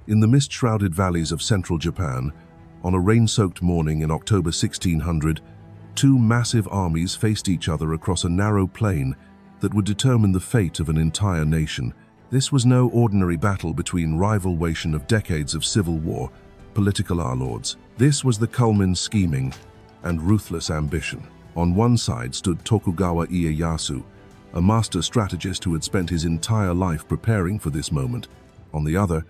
In the mist-shrouded valleys of central Japan, on a rain-soaked morning in October 1600, two massive armies faced each other across a narrow plain that would determine the fate of an entire nation. This was no ordinary battle between rival nations of decades of civil war, political warlords. This was the culmination scheming and ruthless ambition. On one side stood Tokugawa Ieyasu, a master strategist who had spent his entire life preparing for this moment. On the other,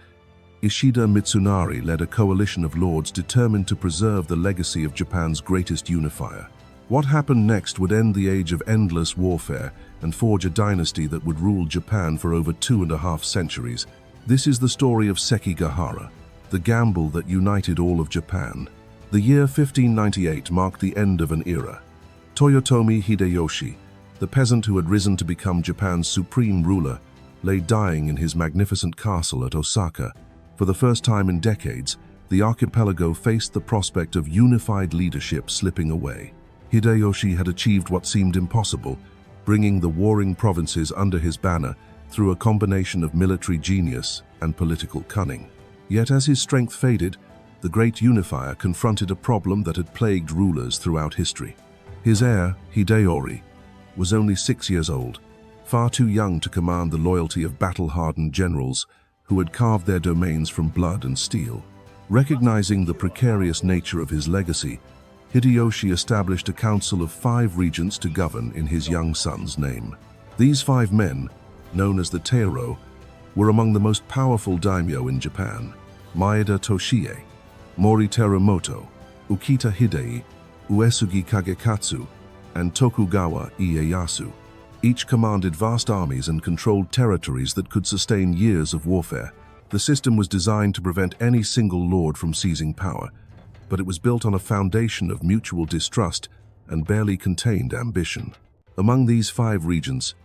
Ishida Mitsunari led a coalition of lords determined to preserve the legacy of Japan's greatest unifier. What happened next would end the age of endless warfare and forge a dynasty that would rule Japan for over 2.5 centuries. This is the story of Sekigahara, the gamble that united all of Japan. The year 1598 marked the end of an era. Toyotomi Hideyoshi, the peasant who had risen to become Japan's supreme ruler, lay dying in his magnificent castle at Osaka. For the first time in decades, the archipelago faced the prospect of unified leadership slipping away. Hideyoshi had achieved what seemed impossible, bringing the warring provinces under his banner through a combination of military genius and political cunning. Yet as his strength faded, the great unifier confronted a problem that had plagued rulers throughout history. His heir, Hideyoshi, was only 6 years old, far too young to command the loyalty of battle-hardened generals who had carved their domains from blood and steel. Recognizing the precarious nature of his legacy, Hideyoshi established a council of 5 regents to govern in his young son's name. These 5 men, known as the Tairo, were among the most powerful daimyo in Japan: Maeda Toshie, Mori Teramoto, Ukita Hidei, Uesugi Kagekatsu, and Tokugawa Ieyasu. Each commanded vast armies and controlled territories that could sustain years of warfare. The system was designed to prevent any single lord from seizing power, but it was built on a foundation of mutual distrust and barely contained ambition. Among these 5 regents,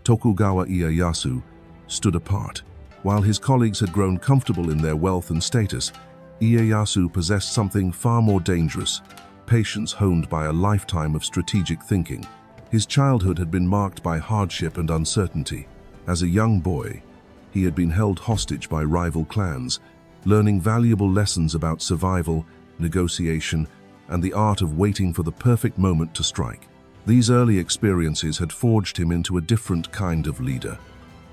Tokugawa Ieyasu stood apart. While his colleagues had grown comfortable in their wealth and status, Ieyasu possessed something far more dangerous: patience honed by a lifetime of strategic thinking. His childhood had been marked by hardship and uncertainty. As a young boy, he had been held hostage by rival clans, learning valuable lessons about survival, negotiation, and the art of waiting for the perfect moment to strike. These early experiences had forged him into a different kind of leader,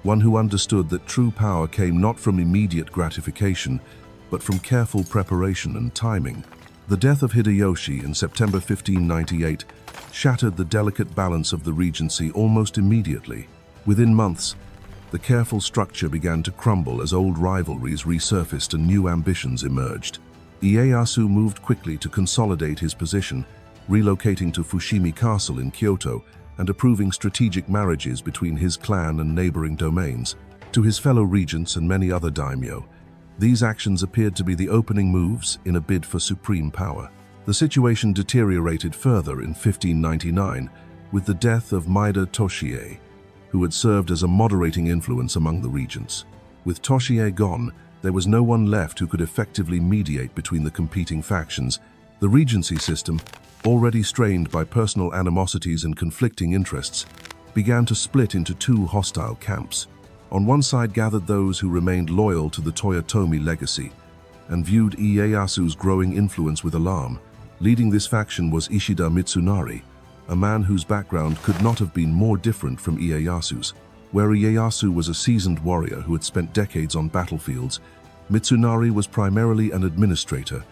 one who understood that true power came not from immediate gratification, but from careful preparation and timing. The death of Hideyoshi in September 1598 shattered the delicate balance of the regency almost immediately. Within months, the careful structure began to crumble as old rivalries resurfaced and new ambitions emerged. Ieyasu moved quickly to consolidate his position, relocating to Fushimi Castle in Kyoto and approving strategic marriages between his clan and neighboring domains. To his fellow regents and many other daimyo, these actions appeared to be the opening moves in a bid for supreme power. The situation deteriorated further in 1599 with the death of Maeda Toshie, who had served as a moderating influence among the regents. With Toshie gone, there was no one left who could effectively mediate between the competing factions. The regency system, already strained by personal animosities and conflicting interests, began to split into 2 hostile camps. On one side gathered those who remained loyal to the Toyotomi legacy and viewed Ieyasu's growing influence with alarm. Leading this faction was Ishida Mitsunari, a man whose background could not have been more different from Ieyasu's. Where Ieyasu was a seasoned warrior who had spent decades on battlefields, Mitsunari was primarily an administrator,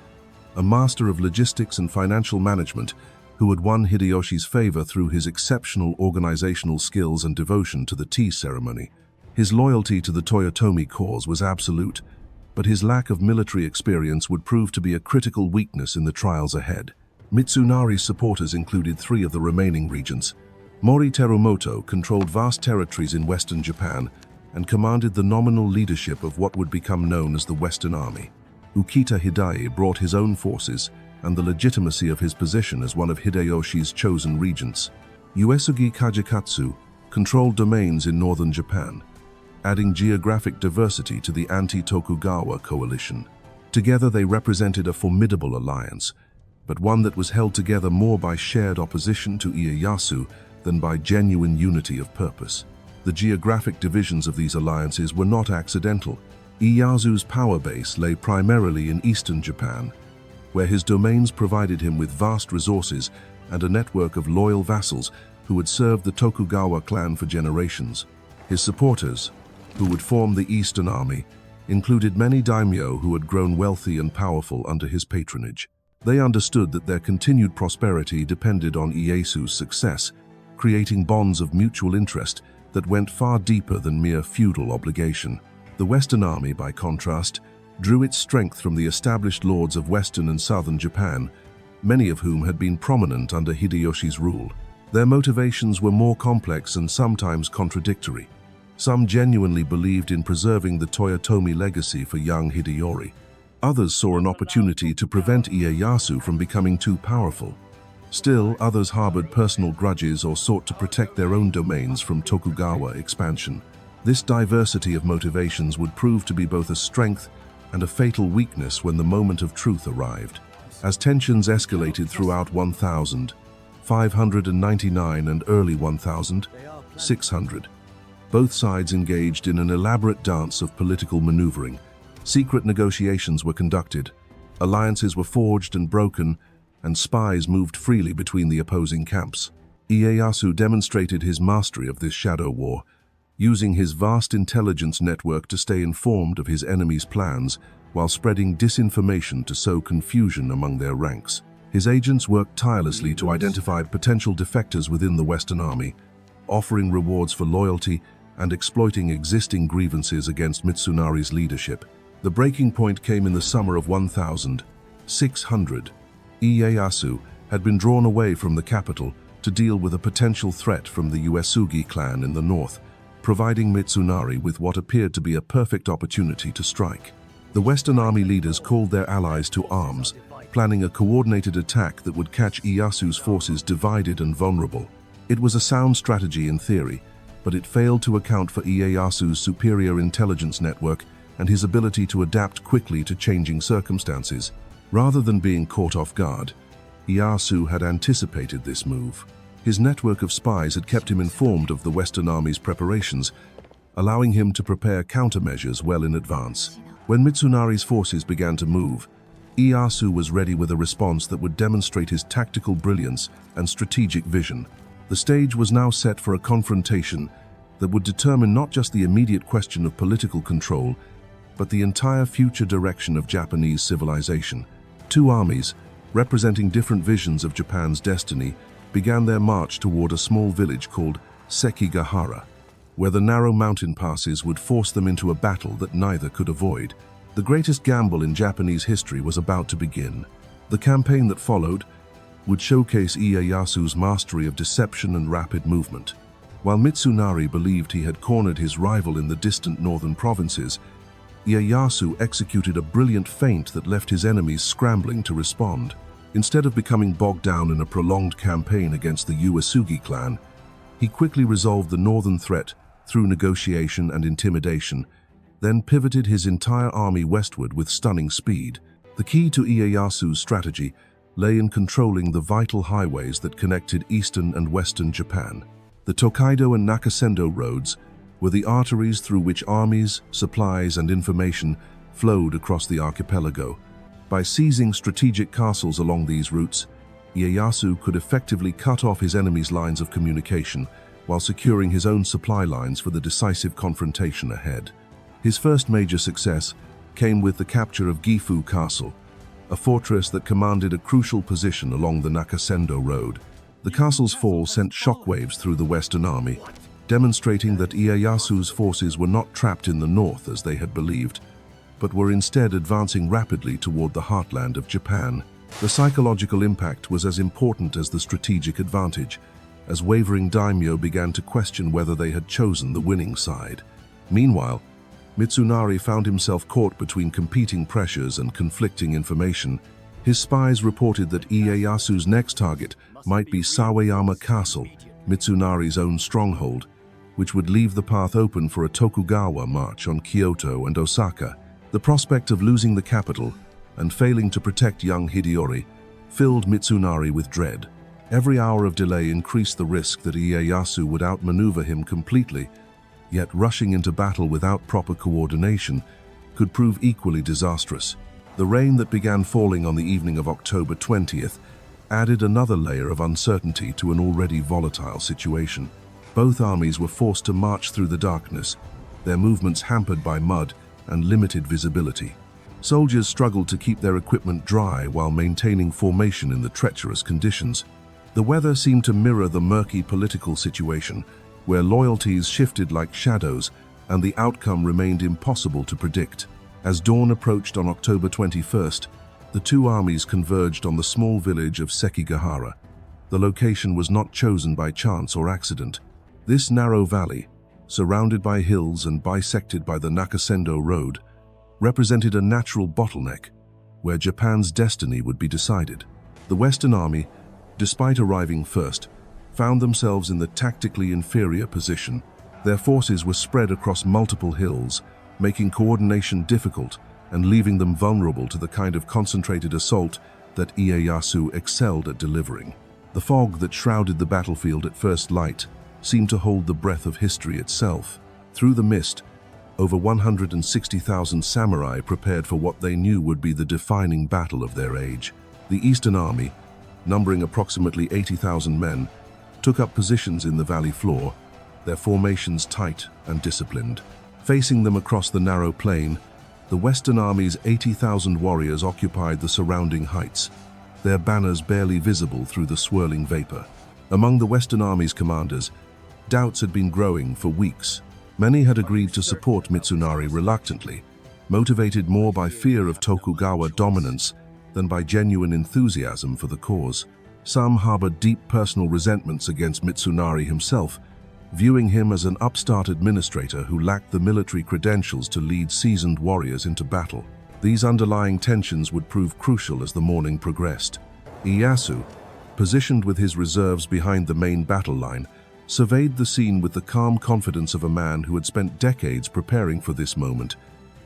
a master of logistics and financial management who had won Hideyoshi's favor through his exceptional organizational skills and devotion to the tea ceremony. His loyalty to the Toyotomi cause was absolute, but his lack of military experience would prove to be a critical weakness in the trials ahead. Mitsunari's supporters included 3 of the remaining regents. Mori Teramoto controlled vast territories in western Japan and commanded the nominal leadership of what would become known as the Western Army. Ukita Hidei brought his own forces and the legitimacy of his position as one of Hideyoshi's chosen regents. Uesugi Kagekatsu controlled domains in northern Japan, adding geographic diversity to the anti-Tokugawa coalition. Together they represented a formidable alliance, but one that was held together more by shared opposition to Ieyasu than by genuine unity of purpose. The geographic divisions of these alliances were not accidental. Ieyasu's power base lay primarily in eastern Japan, where his domains provided him with vast resources and a network of loyal vassals who had served the Tokugawa clan for generations. His supporters, who would form the Eastern Army, included many daimyo who had grown wealthy and powerful under his patronage. They understood that their continued prosperity depended on Ieyasu's success, creating bonds of mutual interest that went far deeper than mere feudal obligation. The Western Army, by contrast, drew its strength from the established lords of Western and Southern Japan, many of whom had been prominent under Hideyoshi's rule. Their motivations were more complex and sometimes contradictory. Some genuinely believed in preserving the Toyotomi legacy for young Hideyori. Others saw an opportunity to prevent Ieyasu from becoming too powerful. Still, others harbored personal grudges or sought to protect their own domains from Tokugawa expansion. This diversity of motivations would prove to be both a strength and a fatal weakness when the moment of truth arrived. As tensions escalated throughout 1599 and early 1600, both sides engaged in an elaborate dance of political maneuvering. Secret negotiations were conducted, alliances were forged and broken, and spies moved freely between the opposing camps. Ieyasu demonstrated his mastery of this shadow war, using his vast intelligence network to stay informed of his enemies' plans while spreading disinformation to sow confusion among their ranks. His agents worked tirelessly to identify potential defectors within the Western Army, offering rewards for loyalty and exploiting existing grievances against Mitsunari's leadership. The breaking point came in the summer of 1600. Ieyasu had been drawn away from the capital to deal with a potential threat from the Uesugi clan in the north, providing Mitsunari with what appeared to be a perfect opportunity to strike. The Western Army leaders called their allies to arms, planning a coordinated attack that would catch Ieyasu's forces divided and vulnerable. It was a sound strategy in theory, but it failed to account for Ieyasu's superior intelligence network and his ability to adapt quickly to changing circumstances. Rather than being caught off guard, Ieyasu had anticipated this move. His network of spies had kept him informed of the Western Army's preparations, allowing him to prepare countermeasures well in advance. When Mitsunari's forces began to move, Ieyasu was ready with a response that would demonstrate his tactical brilliance and strategic vision. The stage was now set for a confrontation that would determine not just the immediate question of political control, but the entire future direction of Japanese civilization. Two armies, representing different visions of Japan's destiny, began their march toward a small village called Sekigahara, where the narrow mountain passes would force them into a battle that neither could avoid. The greatest gamble in Japanese history was about to begin. The campaign that followed would showcase Ieyasu's mastery of deception and rapid movement. While Mitsunari believed he had cornered his rival in the distant northern provinces, Ieyasu executed a brilliant feint that left his enemies scrambling to respond. Instead of becoming bogged down in a prolonged campaign against the Uesugi clan, he quickly resolved the northern threat through negotiation and intimidation, then pivoted his entire army westward with stunning speed. The key to Ieyasu's strategy lay in controlling the vital highways that connected eastern and western Japan. The Tokaidō and Nakasendō roads were the arteries through which armies, supplies, and information flowed across the archipelago. By seizing strategic castles along these routes, Ieyasu could effectively cut off his enemy's lines of communication while securing his own supply lines for the decisive confrontation ahead. His first major success came with the capture of Gifu Castle, a fortress that commanded a crucial position along the Nakasendō road. The castle's fall sent shockwaves through the Western Army, demonstrating that Ieyasu's forces were not trapped in the north as they had believed, but were instead advancing rapidly toward the heartland of Japan. The psychological impact was as important as the strategic advantage, as wavering daimyo began to question whether they had chosen the winning side. Meanwhile, Mitsunari found himself caught between competing pressures and conflicting information. His spies reported that Ieyasu's next target might be Sawayama Castle, Mitsunari's own stronghold, which would leave the path open for a Tokugawa march on Kyoto and Osaka. The prospect of losing the capital and failing to protect young Hideyori filled Mitsunari with dread. Every hour of delay increased the risk that Ieyasu would outmaneuver him completely, yet rushing into battle without proper coordination could prove equally disastrous. The rain that began falling on the evening of October 20th added another layer of uncertainty to an already volatile situation. Both armies were forced to march through the darkness, their movements hampered by mud and limited visibility. Soldiers struggled to keep their equipment dry while maintaining formation in the treacherous conditions. The weather seemed to mirror the murky political situation, where loyalties shifted like shadows and the outcome remained impossible to predict. As dawn approached on October 21st, the two armies converged on the small village of Sekigahara. The location was not chosen by chance or accident. This narrow valley, surrounded by hills and bisected by the Nakasendō road, represented a natural bottleneck where Japan's destiny would be decided. The Western Army, despite arriving first, found themselves in the tactically inferior position. Their forces were spread across multiple hills, making coordination difficult and leaving them vulnerable to the kind of concentrated assault that Ieyasu excelled at delivering. The fog that shrouded the battlefield at first light seemed to hold the breath of history itself. Through the mist, over 160,000 samurai prepared for what they knew would be the defining battle of their age. The Eastern Army, numbering approximately 80,000 men, took up positions in the valley floor, their formations tight and disciplined. Facing them across the narrow plain, the Western Army's 80,000 warriors occupied the surrounding heights, their banners barely visible through the swirling vapor. Among the Western Army's commanders, doubts had been growing for weeks. Many had agreed to support Mitsunari reluctantly, motivated more by fear of Tokugawa dominance than by genuine enthusiasm for the cause. Some harbored deep personal resentments against Mitsunari himself, viewing him as an upstart administrator who lacked the military credentials to lead seasoned warriors into battle. These underlying tensions would prove crucial as the morning progressed. Ieyasu, positioned with his reserves behind the main battle line, surveyed the scene with the calm confidence of a man who had spent decades preparing for this moment.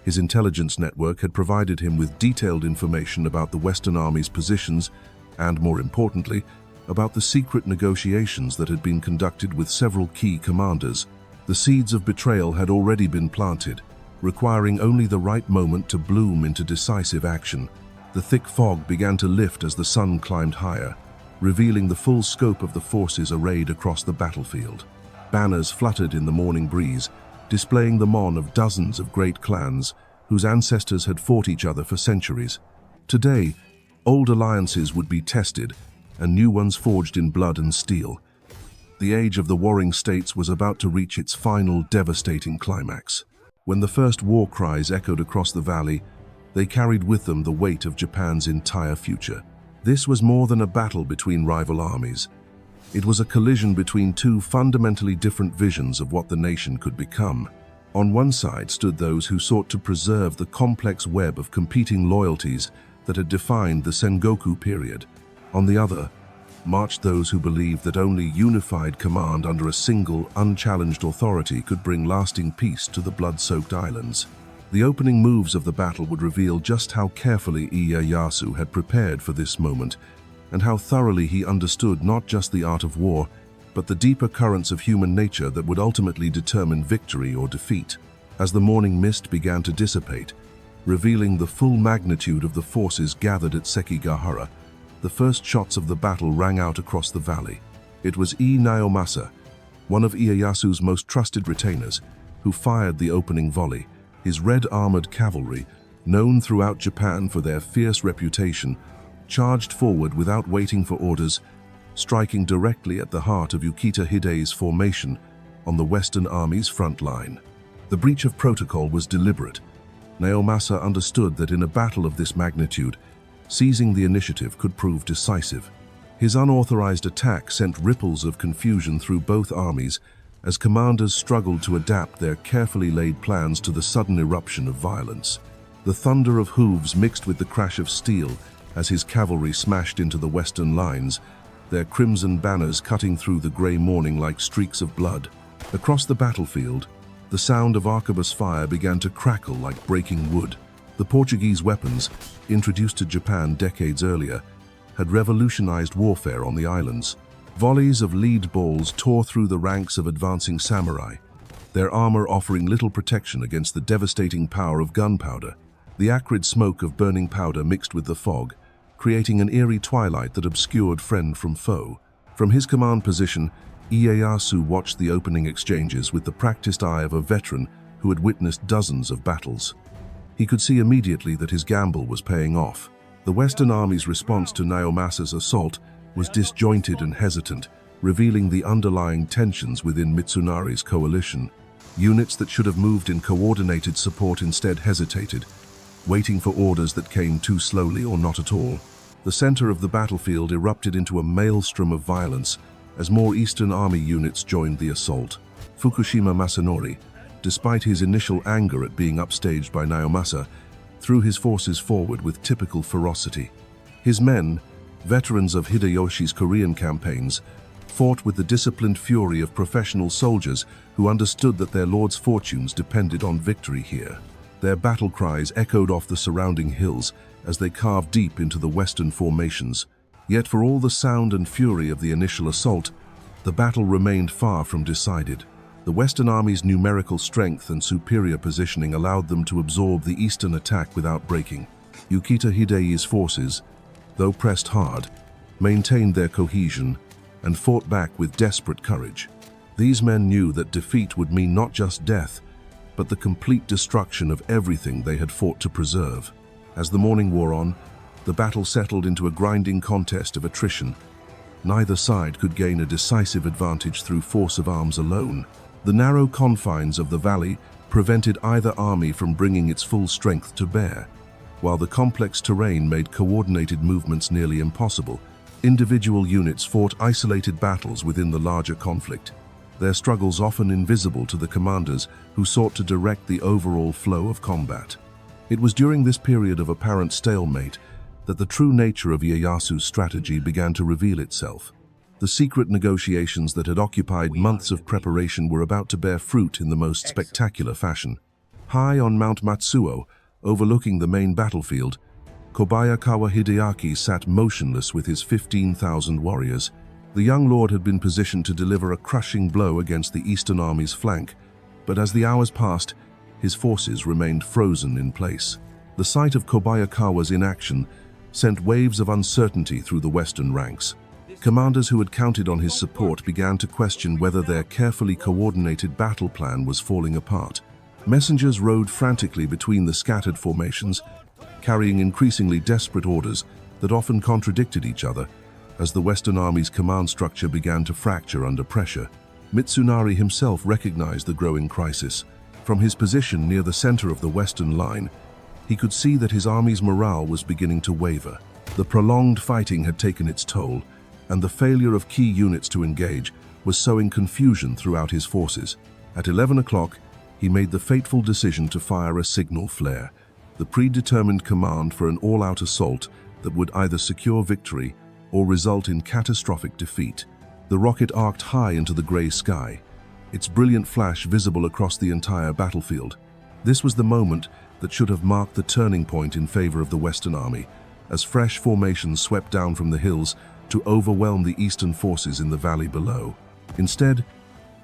His intelligence network had provided him with detailed information about the Western Army's positions and, more importantly, about the secret negotiations that had been conducted with several key commanders. The seeds of betrayal had already been planted, requiring only the right moment to bloom into decisive action. The thick fog began to lift as the sun climbed higher, revealing the full scope of the forces arrayed across the battlefield. Banners fluttered in the morning breeze, displaying the mon of dozens of great clans whose ancestors had fought each other for centuries. Today, old alliances would be tested and new ones forged in blood and steel. The age of the warring states was about to reach its final devastating climax. When the first war cries echoed across the valley, they carried with them the weight of Japan's entire future. This was more than a battle between rival armies. It was a collision between two fundamentally different visions of what the nation could become. On one side stood those who sought to preserve the complex web of competing loyalties that had defined the Sengoku period. On the other, marched those who believed that only unified command under a single, unchallenged authority could bring lasting peace to the blood-soaked islands. The opening moves of the battle would reveal just how carefully Ieyasu had prepared for this moment, and how thoroughly he understood not just the art of war, but the deeper currents of human nature that would ultimately determine victory or defeat. As the morning mist began to dissipate, revealing the full magnitude of the forces gathered at Sekigahara, the first shots of the battle rang out across the valley. It was Ii Naomasa, one of Ieyasu's most trusted retainers, who fired the opening volley. His red-armored cavalry, known throughout Japan for their fierce reputation, charged forward without waiting for orders, striking directly at the heart of Yukita Hide's formation on the Western Army's front line. The breach of protocol was deliberate. Naomasa understood that in a battle of this magnitude, seizing the initiative could prove decisive. His unauthorized attack sent ripples of confusion through both armies as commanders struggled to adapt their carefully laid plans to the sudden eruption of violence. The thunder of hooves mixed with the crash of steel as his cavalry smashed into the western lines, their crimson banners cutting through the gray morning like streaks of blood. Across the battlefield, the sound of arquebus fire began to crackle like breaking wood. The Portuguese weapons, introduced to Japan decades earlier, had revolutionized warfare on the islands. Volleys of lead balls tore through the ranks of advancing samurai, their armor offering little protection against the devastating power of gunpowder. The acrid smoke of burning powder mixed with the fog, creating an eerie twilight that obscured friend from foe. From his command position, Ieyasu watched the opening exchanges with the practiced eye of a veteran who had witnessed dozens of battles. He could see immediately that his gamble was paying off. The Western Army's response to Naomasa's assault was disjointed and hesitant, revealing the underlying tensions within Mitsunari's coalition. Units that should have moved in coordinated support instead hesitated, waiting for orders that came too slowly or not at all. The center of the battlefield erupted into a maelstrom of violence as more Eastern Army units joined the assault. Fukushima Masanori, despite his initial anger at being upstaged by Naomasa, threw his forces forward with typical ferocity. His men, veterans of Hideyoshi's Korean campaigns, fought with the disciplined fury of professional soldiers who understood that their lord's fortunes depended on victory here. Their battle cries echoed off the surrounding hills as they carved deep into the Western formations. Yet for all the sound and fury of the initial assault, the battle remained far from decided. The Western Army's numerical strength and superior positioning allowed them to absorb the Eastern attack without breaking. Yukita Hidei's forces, though pressed hard, maintained their cohesion and fought back with desperate courage. These men knew that defeat would mean not just death, but the complete destruction of everything they had fought to preserve. As the morning wore on, the battle settled into a grinding contest of attrition. Neither side could gain a decisive advantage through force of arms alone. The narrow confines of the valley prevented either army from bringing its full strength to bear. While the complex terrain made coordinated movements nearly impossible, individual units fought isolated battles within the larger conflict, their struggles often invisible to the commanders who sought to direct the overall flow of combat. It was during this period of apparent stalemate that the true nature of Ieyasu's strategy began to reveal itself. The secret negotiations that had occupied months of preparation were about to bear fruit in the most spectacular fashion. High on Mount Matsuo, overlooking the main battlefield, Kobayakawa Hideaki sat motionless with his 15,000 warriors. The young lord had been positioned to deliver a crushing blow against the Eastern Army's flank, but as the hours passed, his forces remained frozen in place. The sight of Kobayakawa's inaction sent waves of uncertainty through the Western ranks. Commanders who had counted on his support began to question whether their carefully coordinated battle plan was falling apart. Messengers rode frantically between the scattered formations, carrying increasingly desperate orders that often contradicted each other. As the Western Army's command structure began to fracture under pressure, Mitsunari himself recognized the growing crisis. From his position near the center of the Western line, he could see that his army's morale was beginning to waver. The prolonged fighting had taken its toll, and the failure of key units to engage was sowing confusion throughout his forces. At 11 o'clock, he made the fateful decision to fire a signal flare, the predetermined command for an all-out assault that would either secure victory or result in catastrophic defeat. The rocket arced high into the gray sky, its brilliant flash visible across the entire battlefield. This was the moment that should have marked the turning point in favor of the Western Army, as fresh formations swept down from the hills to overwhelm the Eastern forces in the valley below. Instead,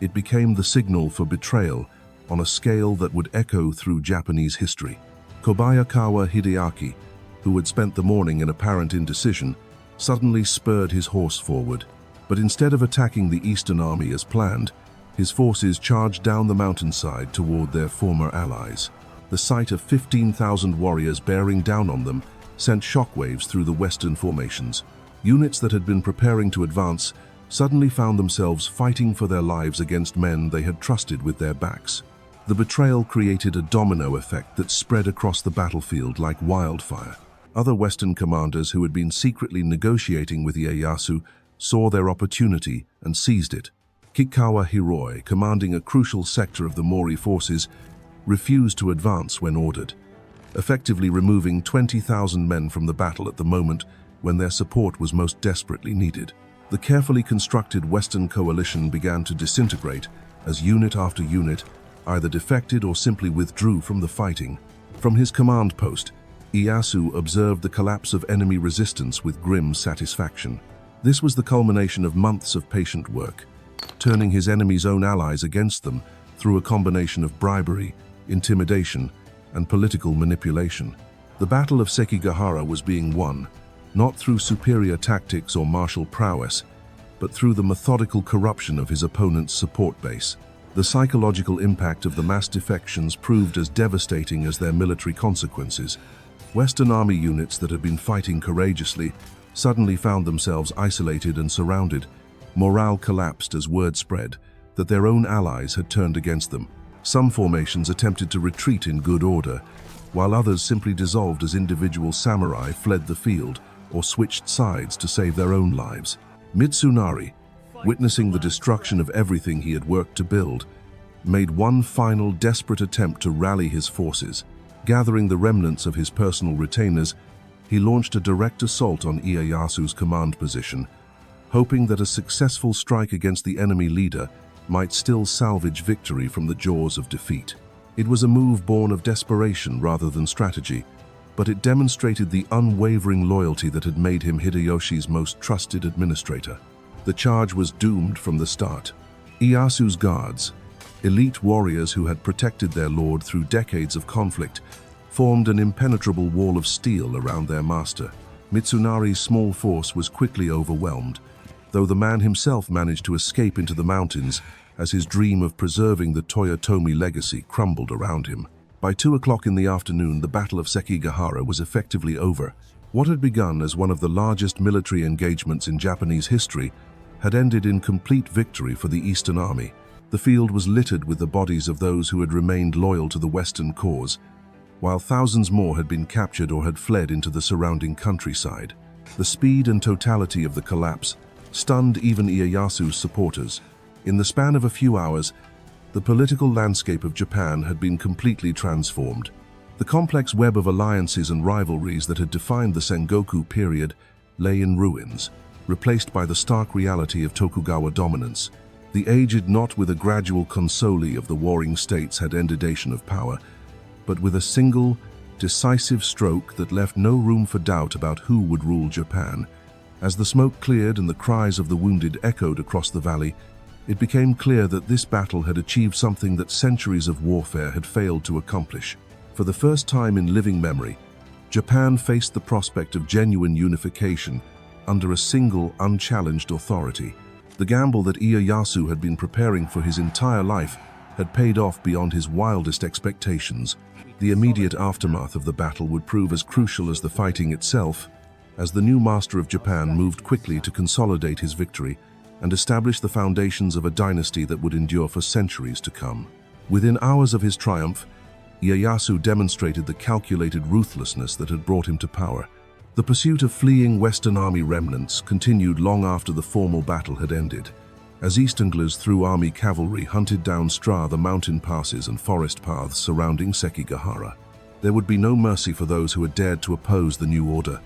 it became the signal for betrayal on a scale that would echo through Japanese history. Kobayakawa Hideaki, who had spent the morning in apparent indecision, suddenly spurred his horse forward. But instead of attacking the Eastern Army as planned, his forces charged down the mountainside toward their former allies. The sight of 15,000 warriors bearing down on them sent shockwaves through the Western formations. Units that had been preparing to advance suddenly found themselves fighting for their lives against men they had trusted with their backs. The betrayal created a domino effect that spread across the battlefield like wildfire. Other Western commanders who had been secretly negotiating with Ieyasu saw their opportunity and seized it. Kikawa Hiroi, commanding a crucial sector of the Mori forces, refused to advance when ordered, effectively removing 20,000 men from the battle at the moment when their support was most desperately needed. The carefully constructed Western coalition began to disintegrate as unit after unit either defected or simply withdrew from the fighting. From his command post, Ieyasu observed the collapse of enemy resistance with grim satisfaction. This was the culmination of months of patient work, turning his enemy's own allies against them through a combination of bribery, intimidation, and political manipulation. The Battle of Sekigahara was being won, not through superior tactics or martial prowess, but through the methodical corruption of his opponent's support base. The psychological impact of the mass defections proved as devastating as their military consequences. Western army units that had been fighting courageously suddenly found themselves isolated and surrounded. Morale collapsed as word spread that their own allies had turned against them. Some formations attempted to retreat in good order, while others simply dissolved as individual samurai fled the field or switched sides to save their own lives. Mitsunari, witnessing the destruction of everything he had worked to build, made one final desperate attempt to rally his forces. Gathering the remnants of his personal retainers, he launched a direct assault on Ieyasu's command position, hoping that a successful strike against the enemy leader might still salvage victory from the jaws of defeat. It was a move born of desperation rather than strategy, but it demonstrated the unwavering loyalty that had made him Hideyoshi's most trusted administrator. The charge was doomed from the start. Ieyasu's guards, elite warriors who had protected their lord through decades of conflict, formed an impenetrable wall of steel around their master. Mitsunari's small force was quickly overwhelmed, though the man himself managed to escape into the mountains as his dream of preserving the Toyotomi legacy crumbled around him. By 2 o'clock in the afternoon, the Battle of Sekigahara was effectively over. What had begun as one of the largest military engagements in Japanese history had ended in complete victory for the Eastern Army. The field was littered with the bodies of those who had remained loyal to the Western cause, while thousands more had been captured or had fled into the surrounding countryside. The speed and totality of the collapse stunned even Ieyasu's supporters. In the span of a few hours, the political landscape of Japan had been completely transformed. The complex web of alliances and rivalries that had defined the Sengoku period lay in ruins, replaced by the stark reality of Tokugawa dominance. The aged not with a gradual consoli of the warring states had endation of power, but with a single, decisive stroke that left no room for doubt about who would rule Japan. As the smoke cleared and the cries of the wounded echoed across the valley, it became clear that this battle had achieved something that centuries of warfare had failed to accomplish. For the first time in living memory, Japan faced the prospect of genuine unification under a single, unchallenged authority. The gamble that Ieyasu had been preparing for his entire life had paid off beyond his wildest expectations. The immediate aftermath of the battle would prove as crucial as the fighting itself, as the new master of Japan moved quickly to consolidate his victory and establish the foundations of a dynasty that would endure for centuries to come. Within hours of his triumph, Ieyasu demonstrated the calculated ruthlessness that had brought him to power. The pursuit of fleeing Western Army remnants continued long after the formal battle had ended, as East-Anglers through army cavalry hunted down the mountain passes and forest paths surrounding Sekigahara. There would be no mercy for those who had dared to oppose the new order,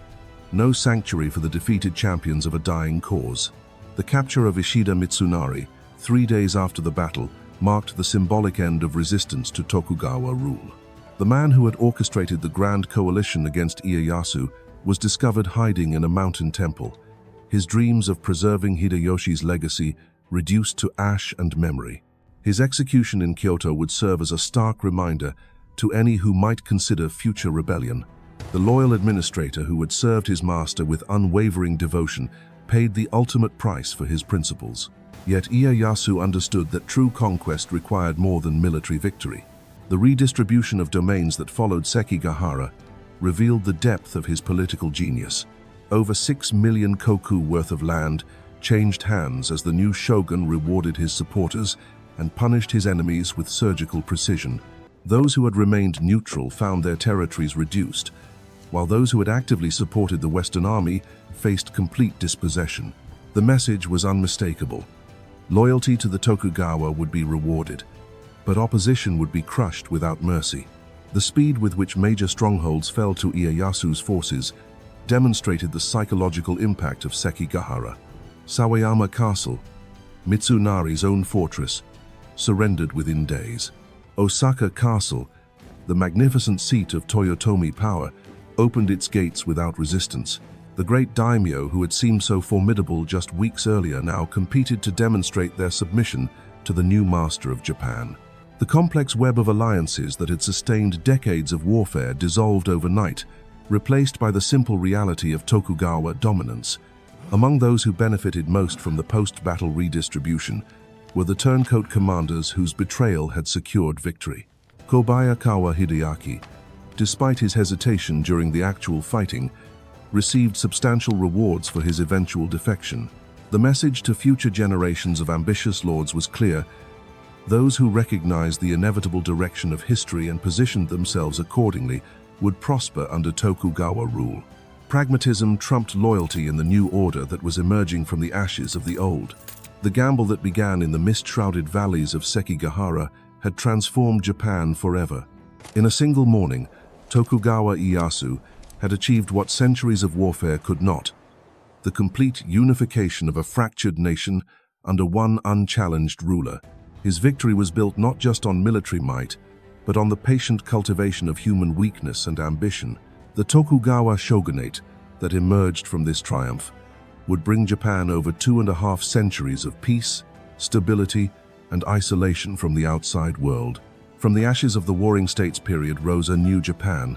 no sanctuary for the defeated champions of a dying cause. The capture of Ishida Mitsunari, 3 days after the battle, marked the symbolic end of resistance to Tokugawa rule. The man who had orchestrated the grand coalition against Ieyasu was discovered hiding in a mountain temple, his dreams of preserving Hideyoshi's legacy reduced to ash and memory. His execution in Kyoto would serve as a stark reminder to any who might consider future rebellion. The loyal administrator who had served his master with unwavering devotion paid the ultimate price for his principles. Yet Ieyasu understood that true conquest required more than military victory. The redistribution of domains that followed Sekigahara revealed the depth of his political genius. Over 6 million koku worth of land changed hands as the new shogun rewarded his supporters and punished his enemies with surgical precision. Those who had remained neutral found their territories reduced, while those who had actively supported the Western Army faced complete dispossession. The message was unmistakable. Loyalty to the Tokugawa would be rewarded, but opposition would be crushed without mercy. The speed with which major strongholds fell to Ieyasu's forces demonstrated the psychological impact of Sekigahara. Sawayama Castle, Mitsunari's own fortress, surrendered within days. Osaka Castle, the magnificent seat of Toyotomi power, opened its gates without resistance. The great daimyo who had seemed so formidable just weeks earlier now competed to demonstrate their submission to the new master of Japan. The complex web of alliances that had sustained decades of warfare dissolved overnight, replaced by the simple reality of Tokugawa dominance. Among those who benefited most from the post-battle redistribution were the turncoat commanders whose betrayal had secured victory. Kobayakawa Hideyoshi, despite his hesitation during the actual fighting, received substantial rewards for his eventual defection. The message to future generations of ambitious lords was clear: those who recognized the inevitable direction of history and positioned themselves accordingly would prosper under Tokugawa rule. Pragmatism trumped loyalty in the new order that was emerging from the ashes of the old. The gamble that began in the mist-shrouded valleys of Sekigahara had transformed Japan forever. In a single morning, Tokugawa Ieyasu had achieved what centuries of warfare could not: the complete unification of a fractured nation under one unchallenged ruler. His victory was built not just on military might, but on the patient cultivation of human weakness and ambition. The Tokugawa shogunate that emerged from this triumph would bring Japan over 2.5 centuries of peace, stability, and isolation from the outside world. From the ashes of the Warring States period rose a new Japan,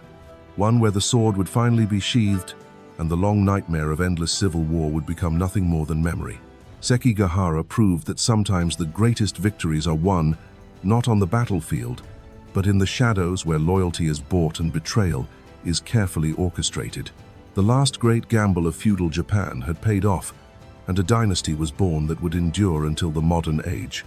one where the sword would finally be sheathed and the long nightmare of endless civil war would become nothing more than memory. Sekigahara proved that sometimes the greatest victories are won not on the battlefield, but in the shadows where loyalty is bought and betrayal is carefully orchestrated. The last great gamble of feudal Japan had paid off, and a dynasty was born that would endure until the modern age.